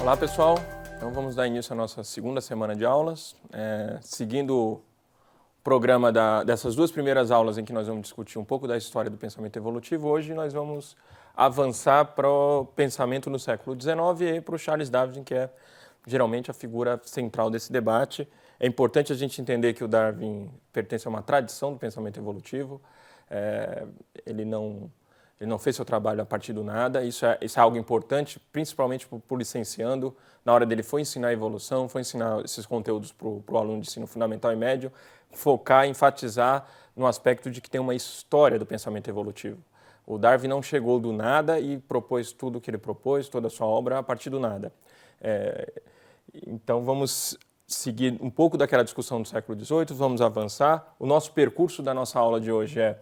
Olá pessoal, então vamos dar início à nossa segunda semana de aulas, seguindo o programa dessas duas primeiras aulas em que nós vamos discutir um pouco da história do pensamento evolutivo. Hoje nós vamos avançar para o pensamento no século XIX e para o Charles Darwin, que é geralmente a figura central desse debate. É importante a gente entender que o Darwin pertence a uma tradição do pensamento evolutivo, ele não fez seu trabalho a partir do nada, isso é algo importante, principalmente para o licenciando, na hora dele foi ensinar a evolução, foi ensinar esses conteúdos para o aluno de ensino fundamental e médio, focar, enfatizar no aspecto de que tem uma história do pensamento evolutivo. O Darwin não chegou do nada e propôs tudo o que ele propôs, toda a sua obra, a partir do nada. Então vamos seguir um pouco daquela discussão do século XVIII, vamos avançar. O nosso percurso da nossa aula de hoje é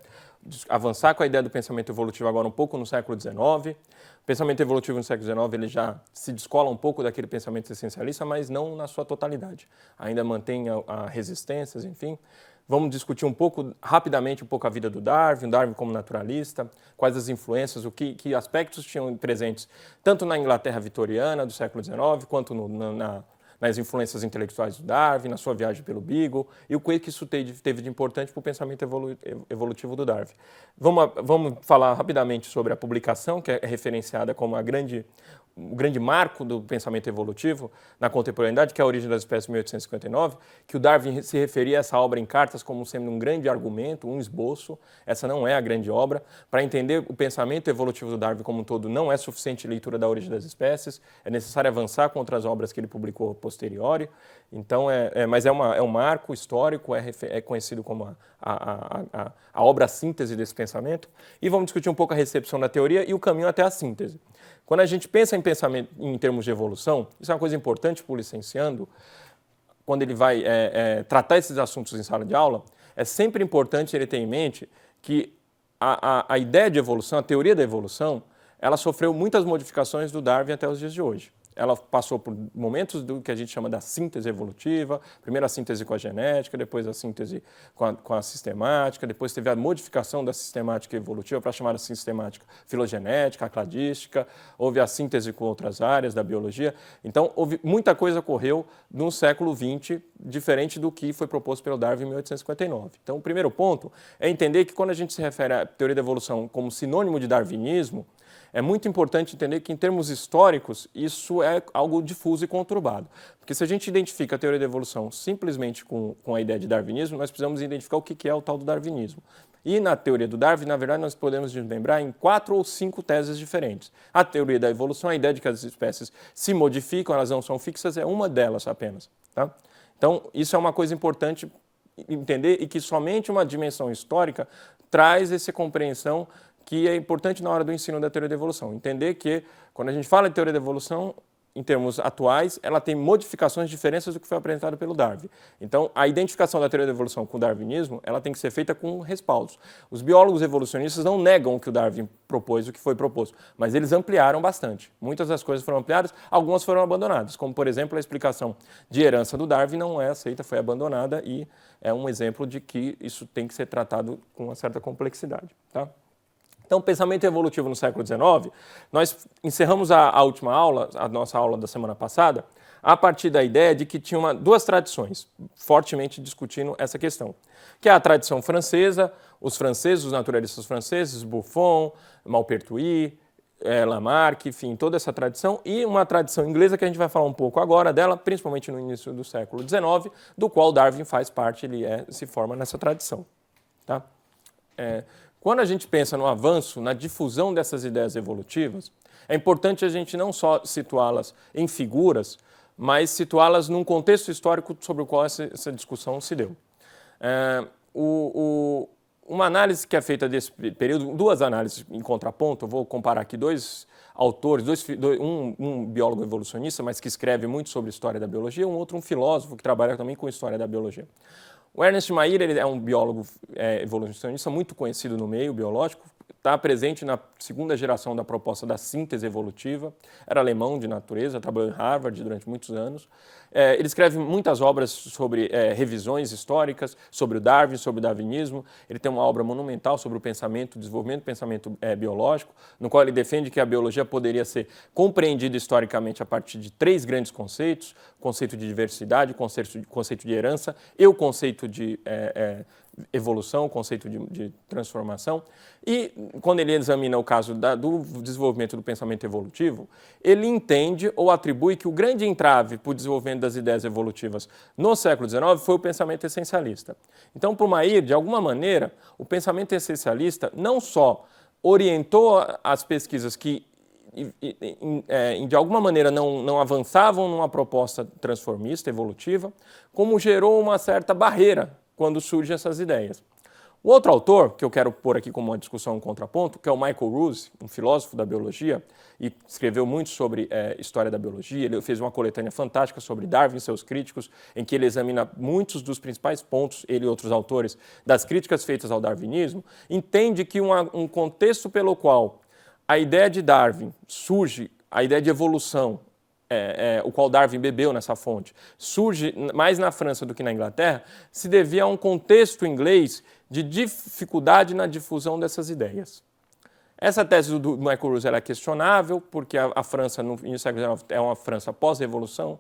avançar com a ideia do pensamento evolutivo agora um pouco no século XIX. O pensamento evolutivo no século XIX ele já se descola um pouco daquele pensamento essencialista, mas não na sua totalidade. Ainda mantém resistências, enfim. Vamos discutir um pouco, rapidamente, a vida do Darwin, Darwin como naturalista, quais as influências, que aspectos tinham presentes tanto na Inglaterra vitoriana do século XIX, quanto nas influências intelectuais do Darwin, na sua viagem pelo Beagle, e o que isso teve de importante para o pensamento evolutivo do Darwin. Vamos falar rapidamente sobre a publicação, que é referenciada como o grande marco do pensamento evolutivo na contemporaneidade, que é a Origem das Espécies de 1859, que o Darwin se referia a essa obra em cartas como sendo um grande argumento, um esboço. Essa não é a grande obra. Para entender o pensamento evolutivo do Darwin como um todo, não é suficiente leitura da Origem das Espécies, é necessário avançar com outras obras que ele publicou posteriori. Então, mas é um marco histórico, é conhecido como a obra síntese desse pensamento. E vamos discutir um pouco a recepção da teoria e o caminho até a síntese. Quando a gente pensa em pensamento em termos de evolução, isso é uma coisa importante para o licenciando, quando ele vai tratar esses assuntos em sala de aula, é sempre importante ele ter em mente que a ideia de evolução, a teoria da evolução, ela sofreu muitas modificações do Darwin até os dias de hoje. Ela passou por momentos do que a gente chama da síntese evolutiva, primeiro a síntese com a genética, depois a síntese com a sistemática, depois teve a modificação da sistemática evolutiva para chamar a sistemática filogenética, a cladística, houve a síntese com outras áreas da biologia. Então, muita coisa ocorreu no século XX, diferente do que foi proposto pelo Darwin em 1859. Então, o primeiro ponto é entender que quando a gente se refere à teoria da evolução como sinônimo de darwinismo, é muito importante entender que, em termos históricos, isso é algo difuso e conturbado. Porque se a gente identifica a teoria da evolução simplesmente com a ideia de darwinismo, nós precisamos identificar o que é o tal do darwinismo. E na teoria do Darwin, na verdade, nós podemos desmembrar em 4 ou 5 teses diferentes. A teoria da evolução, a ideia de que as espécies se modificam, elas não são fixas, é uma delas apenas. Tá? Então, isso é uma coisa importante entender e que somente uma dimensão histórica traz essa compreensão que é importante na hora do ensino da teoria da evolução. Entender que, quando a gente fala de teoria da evolução, em termos atuais, ela tem modificações, diferenças do que foi apresentado pelo Darwin. Então, a identificação da teoria da evolução com o darwinismo, ela tem que ser feita com respaldos. Os biólogos evolucionistas não negam o que o Darwin propôs, o que foi proposto, mas eles ampliaram bastante. Muitas das coisas foram ampliadas, algumas foram abandonadas, como, por exemplo, a explicação de herança do Darwin não é aceita, foi abandonada e é um exemplo de que isso tem que ser tratado com uma certa complexidade. Tá? Então, pensamento evolutivo no século XIX, nós encerramos a última aula, a nossa aula da semana passada, a partir da ideia de que tinha duas tradições, fortemente discutindo essa questão, que é a tradição francesa, os naturalistas franceses, Buffon, Maupertuis, Lamarck, enfim, toda essa tradição, e uma tradição inglesa que a gente vai falar um pouco agora dela, principalmente no início do século XIX, do qual Darwin faz parte, ele se forma nessa tradição. Tá? Quando a gente pensa no avanço, na difusão dessas ideias evolutivas, é importante a gente não só situá-las em figuras, mas situá-las num contexto histórico sobre o qual essa discussão se deu. Uma análise que é feita desse período, duas análises em contraponto, eu vou comparar aqui dois autores, um biólogo evolucionista, mas que escreve muito sobre história da biologia, um filósofo que trabalha também com história da biologia. O Ernest Mayr ele é um biólogo evolucionista muito conhecido no meio biológico, está presente na segunda geração da proposta da síntese evolutiva, era alemão de natureza, trabalhou em Harvard durante muitos anos. Ele escreve muitas obras sobre revisões históricas, sobre o Darwin, sobre o darwinismo. Ele tem uma obra monumental sobre o pensamento, o desenvolvimento do pensamento biológico, no qual ele defende que a biologia poderia ser compreendida historicamente a partir de 3 grandes conceitos: o conceito de diversidade, o conceito de herança e o conceito de evolução, o conceito de transformação. E quando ele examina o caso do desenvolvimento do pensamento evolutivo, ele entende ou atribui que o grande entrave para o desenvolvimento das ideias evolutivas no século XIX foi o pensamento essencialista. Então, para o Mayr, de alguma maneira, o pensamento essencialista não só orientou as pesquisas que de alguma maneira não avançavam numa proposta transformista, evolutiva, como gerou uma certa barreira quando surgem essas ideias. O outro autor, que eu quero pôr aqui como uma discussão, um contraponto, que é o Michael Ruse, um filósofo da biologia, e escreveu muito sobre história da biologia. Ele fez uma coletânea fantástica sobre Darwin e seus críticos, em que ele examina muitos dos principais pontos, ele e outros autores, das críticas feitas ao darwinismo. Entende que um contexto pelo qual a ideia de Darwin surge, a ideia de evolução, o qual Darwin bebeu nessa fonte, surge mais na França do que na Inglaterra, se devia a um contexto inglês de dificuldade na difusão dessas ideias. Essa tese do Michael Ruse é questionável, porque a França, no início do século XIX, é uma França pós-revolução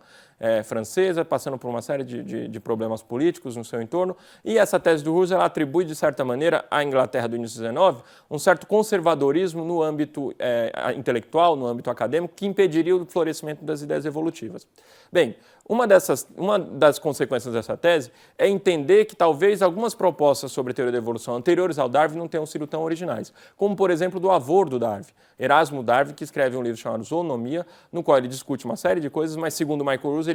francesa, passando por uma série de problemas políticos no seu entorno, e essa tese do Ruse ela atribui, de certa maneira, à Inglaterra do início do XIX um certo conservadorismo no âmbito intelectual, no âmbito acadêmico, que impediria o florescimento das ideias evolutivas. Bem, uma das consequências dessa tese é entender que talvez algumas propostas sobre a teoria da evolução anteriores ao Darwin não tenham sido tão originais, como, por exemplo, do avô do Darwin, Erasmo Darwin, que escreve um livro chamado Zoonomia, no qual ele discute uma série de coisas, mas, segundo Michael Ruse,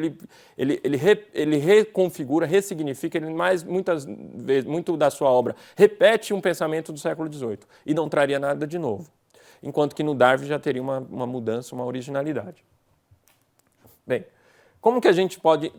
ele reconfigura, ressignifica, muito da sua obra repete um pensamento do século XVIII e não traria nada de novo, enquanto que no Darwin já teria uma mudança, uma originalidade. Bem, como que a gente pode,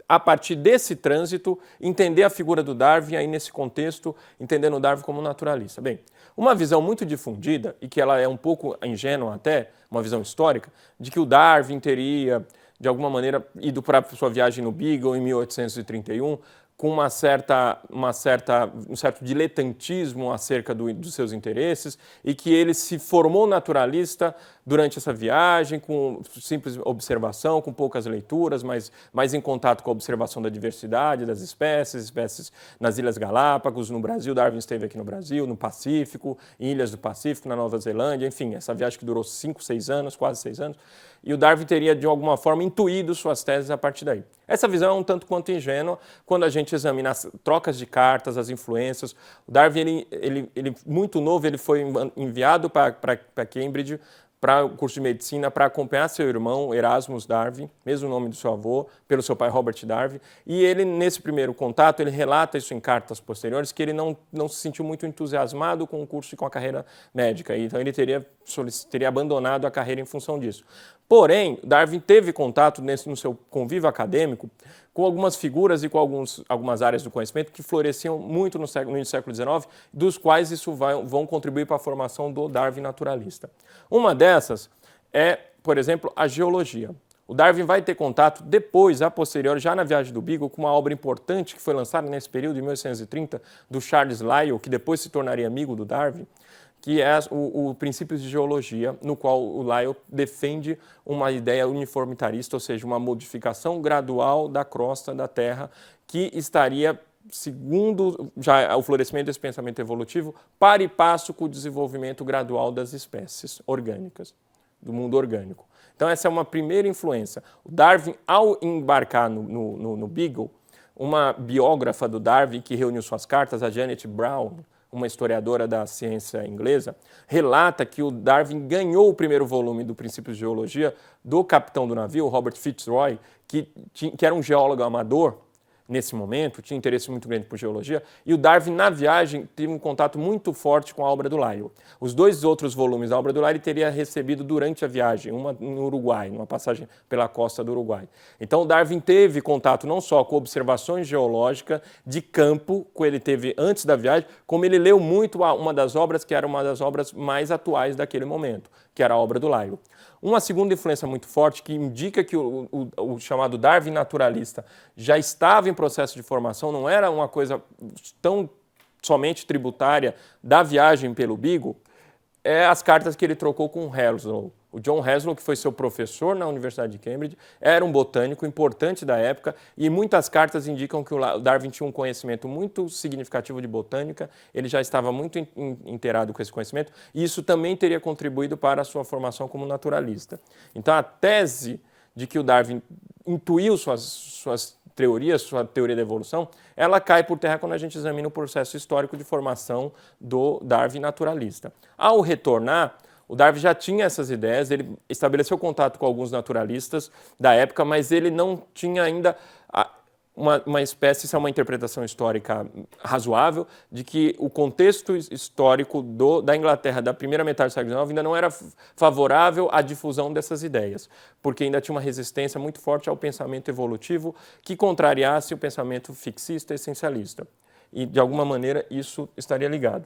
a partir desse trânsito, entender a figura do Darwin aí nesse contexto, entendendo o Darwin como naturalista? Bem, uma visão muito difundida, e que ela é um pouco ingênua até, uma visão histórica, de que o Darwin teria, de alguma maneira, ido para sua viagem no Beagle em 1831, com um certo diletantismo acerca dos seus interesses, e que ele se formou naturalista durante essa viagem, com simples observação, com poucas leituras, mas em contato com a observação da diversidade das espécies nas Ilhas Galápagos, no Brasil. Darwin esteve aqui no Brasil, no Pacífico, em Ilhas do Pacífico, na Nova Zelândia, enfim, essa viagem que durou 5, 6 anos, quase 6 anos, e o Darwin teria, de alguma forma, intuído suas teses a partir daí. Essa visão é um tanto quanto ingênua quando a gente examina as trocas de cartas, as influências. O Darwin, ele muito novo, ele foi enviado para Cambridge, para o curso de medicina, para acompanhar seu irmão, Erasmus Darwin, mesmo nome do seu avô, pelo seu pai Robert Darwin. E ele, nesse primeiro contato, ele relata isso em cartas posteriores, que ele não se sentiu muito entusiasmado com o curso e com a carreira médica. Então, ele teria abandonado a carreira em função disso. Porém, Darwin teve contato no seu convívio acadêmico com algumas figuras e com algumas áreas do conhecimento que floresciam muito no início do século XIX, dos quais isso vão contribuir para a formação do Darwin naturalista. Uma dessas é, por exemplo, a geologia. O Darwin vai ter contato depois, a posteriori, já na viagem do Beagle, com uma obra importante que foi lançada nesse período, em 1830, do Charles Lyell, que depois se tornaria amigo do Darwin, que é o Princípios de Geologia, no qual o Lyell defende uma ideia uniformitarista, ou seja, uma modificação gradual da crosta da Terra, que estaria, segundo já o florescimento desse pensamento evolutivo, para e passo com o desenvolvimento gradual das espécies orgânicas, do mundo orgânico. Então essa é uma primeira influência. O Darwin, ao embarcar no Beagle, uma biógrafa do Darwin que reuniu suas cartas, a Janet Brown, uma historiadora da ciência inglesa, relata que o Darwin ganhou o primeiro volume do Princípios de Geologia do capitão do navio, Robert Fitzroy, que era um geólogo amador, nesse momento, tinha interesse muito grande por geologia, e o Darwin, na viagem, teve um contato muito forte com a obra do Lyell. Os 2 outros volumes da obra do Lyell ele teria recebido durante a viagem, uma no Uruguai, numa passagem pela costa do Uruguai. Então, o Darwin teve contato não só com observações geológicas de campo, que ele teve antes da viagem, como ele leu muito uma das obras que era uma das obras mais atuais daquele momento, que era a obra do Lyell. Uma segunda influência muito forte que indica que o chamado Darwin naturalista já estava em processo de formação, não era uma coisa tão somente tributária da viagem pelo Beagle, é as cartas que ele trocou com o Henslow. O John Henslow, que foi seu professor na Universidade de Cambridge, era um botânico importante da época e muitas cartas indicam que o Darwin tinha um conhecimento muito significativo de botânica, ele já estava muito inteirado com esse conhecimento e isso também teria contribuído para a sua formação como naturalista. Então, a tese de que o Darwin intuiu suas teorias, sua teoria da evolução, ela cai por terra quando a gente examina o processo histórico de formação do Darwin naturalista. Ao retornar, o Darwin já tinha essas ideias, ele estabeleceu contato com alguns naturalistas da época, mas ele não tinha ainda uma espécie, isso é uma interpretação histórica razoável, de que o contexto histórico da Inglaterra da primeira metade do século XIX ainda não era favorável à difusão dessas ideias, porque ainda tinha uma resistência muito forte ao pensamento evolutivo que contrariasse o pensamento fixista e essencialista. E, de alguma maneira, isso estaria ligado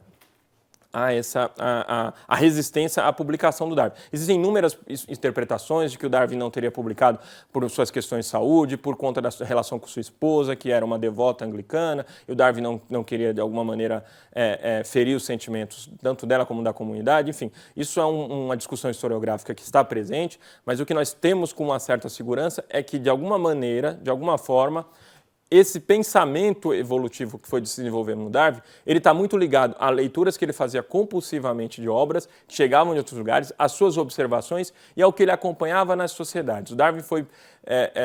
a resistência à publicação do Darwin. Existem inúmeras interpretações de que o Darwin não teria publicado por suas questões de saúde, por conta da relação com sua esposa, que era uma devota anglicana, e o Darwin não queria, de alguma maneira, ferir os sentimentos tanto dela como da comunidade. Enfim, isso é uma discussão historiográfica que está presente, mas o que nós temos com uma certa segurança é que, de alguma maneira, de alguma forma, esse pensamento evolutivo que foi se desenvolvendo no Darwin, ele está muito ligado a leituras que ele fazia compulsivamente de obras, que chegavam de outros lugares, às suas observações e ao que ele acompanhava nas sociedades. O Darwin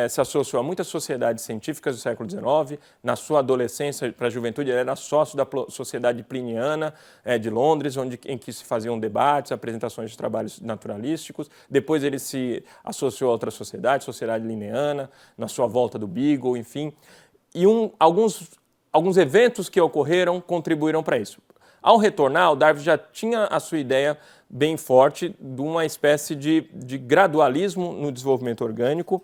se associou a muitas sociedades científicas do século XIX. Na sua adolescência para a juventude, ele era sócio da Sociedade Pliniana de Londres, em que se faziam debates, apresentações de trabalhos naturalísticos. Depois ele se associou a outra sociedade, Sociedade Linneana, na sua volta do Beagle, enfim. E alguns eventos que ocorreram contribuíram para isso. Ao retornar, o Darwin já tinha a sua ideia bem forte de uma espécie de gradualismo no desenvolvimento orgânico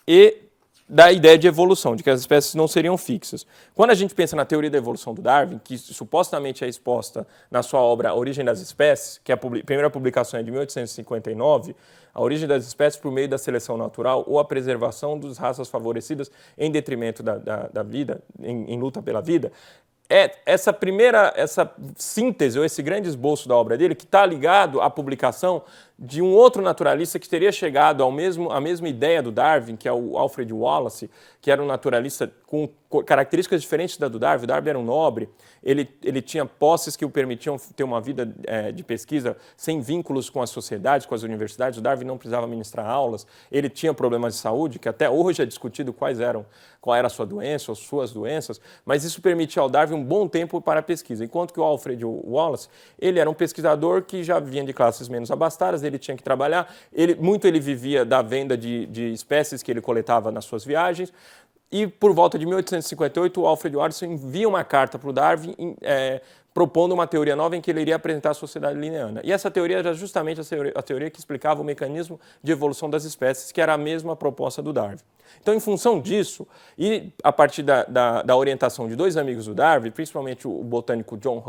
e da ideia de evolução, de que as espécies não seriam fixas. Quando a gente pensa na teoria da evolução do Darwin, que supostamente é exposta na sua obra A Origem das Espécies, que a primeira publicação é de 1859, A Origem das Espécies por meio da seleção natural ou a preservação das raças favorecidas em detrimento da vida, em luta pela vida, essa síntese, ou esse grande esboço da obra dele, que está ligado à publicação de um outro naturalista que teria chegado à mesma ideia do Darwin, que é o Alfred Wallace, que era um naturalista com características diferentes da do Darwin. O Darwin era um nobre, ele tinha posses que o permitiam ter uma vida de pesquisa sem vínculos com as sociedades, com as universidades. O Darwin não precisava ministrar aulas, ele tinha problemas de saúde, que até hoje é discutido qual era a sua doença ou suas doenças, mas isso permitia ao Darwin um bom tempo para a pesquisa. Enquanto que o Alfred Wallace, ele era um pesquisador que já vinha de classes menos abastadas, ele tinha que trabalhar, ele vivia da venda de espécies que ele coletava nas suas viagens, e por volta de 1858 o Alfred Wallace envia uma carta para o Darwin propondo uma teoria nova em que ele iria apresentar a sociedade linneana. E essa teoria era justamente a teoria que explicava o mecanismo de evolução das espécies, que era a mesma proposta do Darwin. Então, em função disso, e a partir da orientação de 2 amigos do Darwin, principalmente o botânico John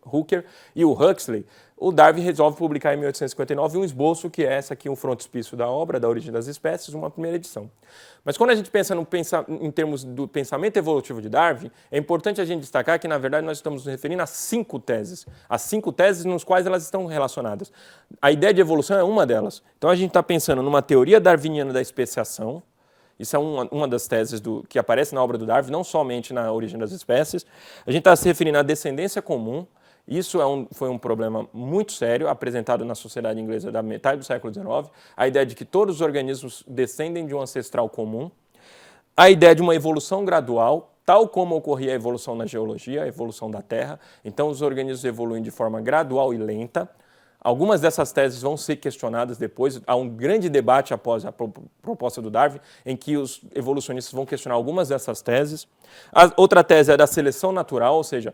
Hooker e o Huxley, o Darwin resolve publicar em 1859 um esboço que é essa aqui, um frontispício da obra, da Origem das Espécies, uma primeira edição. Mas quando a gente pensa em termos do pensamento evolutivo de Darwin, é importante a gente destacar que, na verdade, nós estamos nos referindo a 5 teses. As 5 teses nos quais elas estão relacionadas. A ideia de evolução é uma delas. Então, a gente está pensando numa teoria darwiniana da especiação. Isso é uma das teses que aparece na obra do Darwin, não somente na Origem das Espécies. A gente está se referindo à descendência comum. Isso foi um problema muito sério, apresentado na sociedade inglesa da metade do século XIX, a ideia de que todos os organismos descendem de um ancestral comum, a ideia de uma evolução gradual, tal como ocorria a evolução na geologia, a evolução da Terra. Então, os organismos evoluem de forma gradual e lenta. Algumas dessas teses vão ser questionadas depois. Há um grande debate após a proposta do Darwin, em que os evolucionistas vão questionar algumas dessas teses. A outra tese é da seleção natural, ou seja,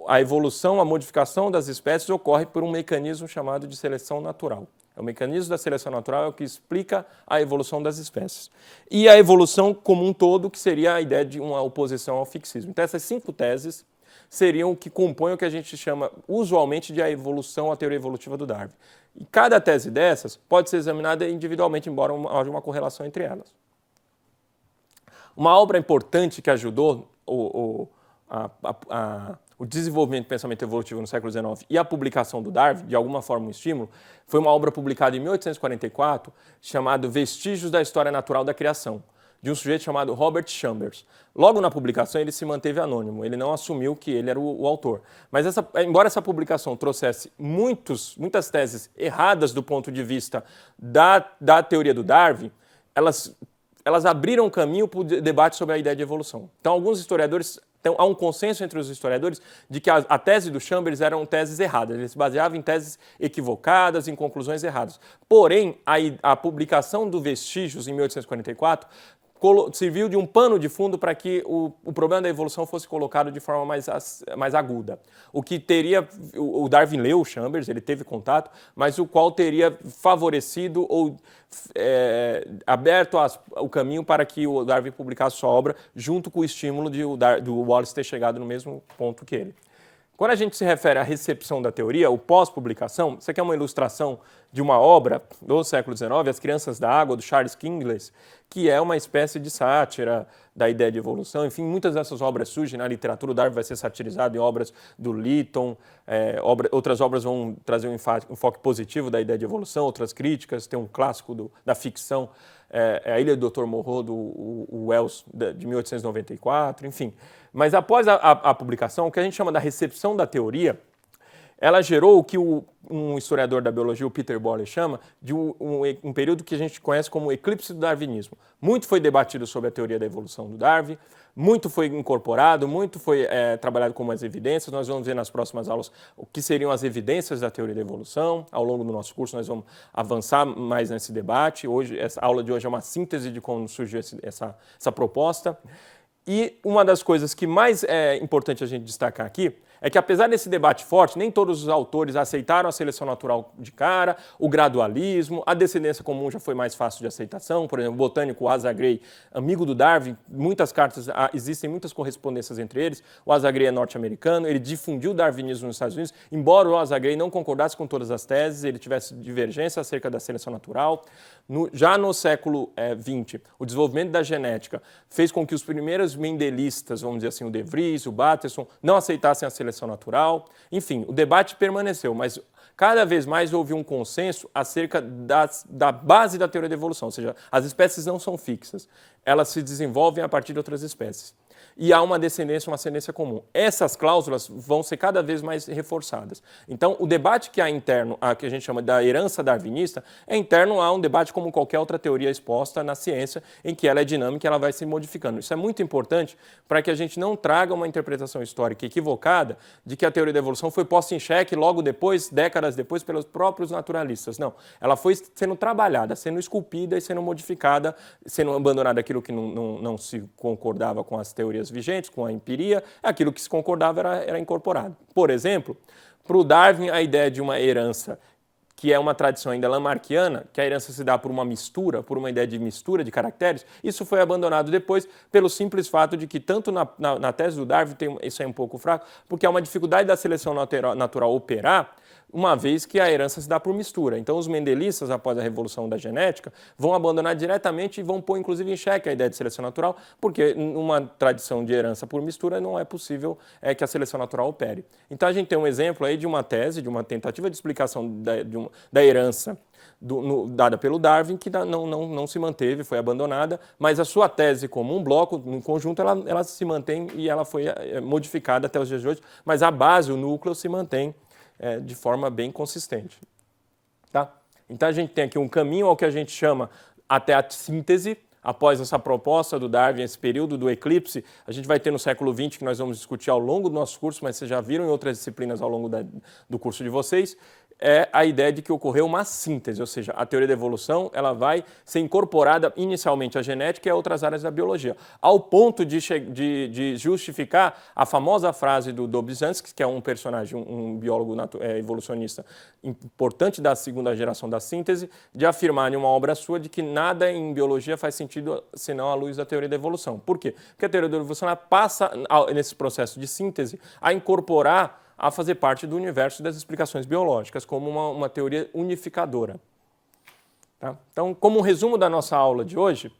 a evolução, a modificação das espécies ocorre por um mecanismo chamado de seleção natural. O mecanismo da seleção natural é o que explica a evolução das espécies. E a evolução como um todo, que seria a ideia de uma oposição ao fixismo. Então, essas 5 teses seriam o que compõem o que a gente chama usualmente de a evolução, a teoria evolutiva do Darwin. E cada tese dessas pode ser examinada individualmente, embora haja uma correlação entre elas. Uma obra importante que ajudou o desenvolvimento do pensamento evolutivo no século XIX e a publicação do Darwin, de alguma forma um estímulo, foi uma obra publicada em 1844, chamada Vestígios da História Natural da Criação, de um sujeito chamado Robert Chambers. Logo na publicação ele se manteve anônimo, ele não assumiu que ele era o autor. Mas embora essa publicação trouxesse muitas teses erradas do ponto de vista da teoria do Darwin, elas abriram caminho para o debate sobre a ideia de evolução. Então, alguns historiadores, há um consenso entre os historiadores de que a tese do Chambers eram teses erradas. Ele se baseava em teses equivocadas, em conclusões erradas. Porém, a publicação do Vestígios, em 1844, serviu de um pano de fundo para que o problema da evolução fosse colocado de forma mais aguda. O que teria, o Darwin leu o Chambers, ele teve contato, mas o qual teria favorecido ou aberto o caminho para que o Darwin publicasse sua obra, junto com o estímulo do Wallace ter chegado no mesmo ponto que ele. Quando a gente se refere à recepção da teoria, o pós-publicação, isso aqui é uma ilustração de uma obra do século XIX, As Crianças da Água, do Charles Kingsley, que é uma espécie de sátira da ideia de evolução. Enfim, muitas dessas obras surgem na literatura. O Darwin vai ser satirizado em obras do Lytton, outras obras vão trazer um enfoque positivo da ideia de evolução, outras críticas. Tem um clássico da ficção, A Ilha do Dr. Moreau, do Wells, de 1894, enfim. Mas após a publicação, o que a gente chama da recepção da teoria, ela gerou o que um historiador da biologia, o Peter Boyle, chama de um período que a gente conhece como eclipse do darwinismo. Muito foi debatido sobre a teoria da evolução do Darwin, muito foi incorporado, muito foi trabalhado com as evidências. Nós vamos ver nas próximas aulas o que seriam as evidências da teoria da evolução. Ao longo do nosso curso nós vamos avançar mais nesse debate. Essa aula de hoje é uma síntese de como surgiu essa proposta. E uma das coisas que mais é importante a gente destacar aqui é que, apesar desse debate forte, nem todos os autores aceitaram a seleção natural de cara, o gradualismo, a descendência comum já foi mais fácil de aceitação. Por exemplo, o botânico Asa Gray, amigo do Darwin, muitas cartas, existem muitas correspondências entre eles. O Asa Gray é norte-americano, ele difundiu o darwinismo nos Estados Unidos, embora o Asa Gray não concordasse com todas as teses, ele tivesse divergência acerca da seleção natural. Já no século XX, o desenvolvimento da genética fez com que os primeiros mendelistas, vamos dizer assim, o De Vries, o Bateson, não aceitassem a seleção natural. Enfim, o debate permaneceu, mas cada vez mais houve um consenso acerca da base da teoria da evolução, ou seja, as espécies não são fixas, elas se desenvolvem a partir de outras espécies. E há uma ascendência comum. Essas cláusulas vão ser cada vez mais reforçadas. Então, o debate que há interno, que a gente chama da herança darwinista, é interno a um debate como qualquer outra teoria exposta na ciência, em que ela é dinâmica e ela vai se modificando. Isso é muito importante para que a gente não traga uma interpretação histórica equivocada de que a teoria da evolução foi posta em xeque logo depois, décadas depois, pelos próprios naturalistas. Não, ela foi sendo trabalhada, sendo esculpida e sendo modificada, sendo abandonada aquilo que não se concordava com as teorias vigentes, com a empiria, aquilo que se concordava era incorporado. Por exemplo, para o Darwin, a ideia de uma herança, que é uma tradição ainda lamarckiana, que a herança se dá por uma mistura, por uma ideia de mistura de caracteres, isso foi abandonado depois pelo simples fato de que, tanto na tese do Darwin, isso é um pouco fraco, porque há uma dificuldade da seleção natural operar, uma vez que a herança se dá por mistura. Então, os mendelistas, após a revolução da genética, vão abandonar diretamente e vão pôr, inclusive, em xeque a ideia de seleção natural, porque numa tradição de herança por mistura não é possível que a seleção natural opere. Então, a gente tem um exemplo aí de uma tese, de uma tentativa de explicação da herança dada pelo Darwin, que não se manteve, foi abandonada, mas a sua tese como um bloco, no conjunto, ela se mantém e ela foi modificada até os dias de hoje, mas a base, o núcleo, se mantém de forma bem consistente. Tá? Então, a gente tem aqui um caminho ao que a gente chama até a síntese. Após essa proposta do Darwin, esse período do eclipse, a gente vai ter no século XX, que nós vamos discutir ao longo do nosso curso, mas vocês já viram em outras disciplinas ao longo do curso de vocês. é a ideia de que ocorreu uma síntese, ou seja, a teoria da evolução ela vai ser incorporada inicialmente à genética e a outras áreas da biologia, ao ponto de justificar a famosa frase do Dobzhansky, que é um personagem, um biólogo evolucionista importante da segunda geração da síntese, de afirmar em uma obra sua de que nada em biologia faz sentido senão à luz da teoria da evolução. Por quê? Porque a teoria da evolução ela passa, nesse processo de síntese, a incorporar, a fazer parte do universo das explicações biológicas, como uma teoria unificadora. Tá? Então, como um resumo da nossa aula de hoje,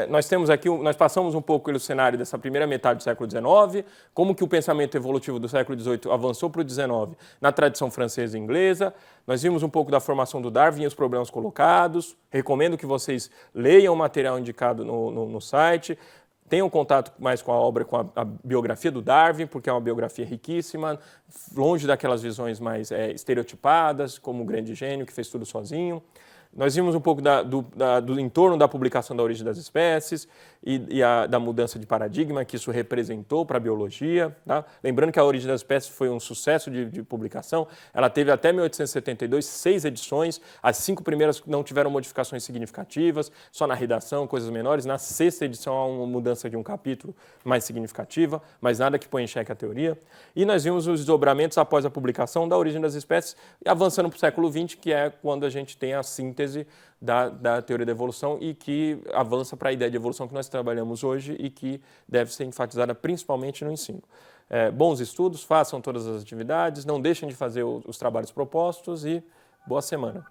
nós passamos um pouco pelo cenário dessa primeira metade do século XIX, como que o pensamento evolutivo do século XVIII avançou para o XIX na tradição francesa e inglesa. Nós vimos um pouco da formação do Darwin e os problemas colocados. Recomendo que vocês leiam o material indicado no site. Tenham contato mais com a obra, com a biografia do Darwin, porque é uma biografia riquíssima, longe daquelas visões mais estereotipadas, como o grande gênio que fez tudo sozinho. Nós vimos um pouco do entorno da publicação da Origem das Espécies e da mudança de paradigma que isso representou para a biologia. Tá? Lembrando que a Origem das Espécies foi um sucesso de publicação. Ela teve até 1872 6 edições. As 5 primeiras não tiveram modificações significativas, só na redação, coisas menores. Na 6ª edição há uma mudança de um capítulo mais significativa, mas nada que põe em xeque a teoria. E nós vimos os desdobramentos após a publicação da Origem das Espécies, avançando para o século XX, que é quando a gente tem a síntese da teoria da evolução e que avança para a ideia de evolução que nós trabalhamos hoje e que deve ser enfatizada principalmente no ensino. Bons estudos, façam todas as atividades, não deixem de fazer os trabalhos propostos e boa semana.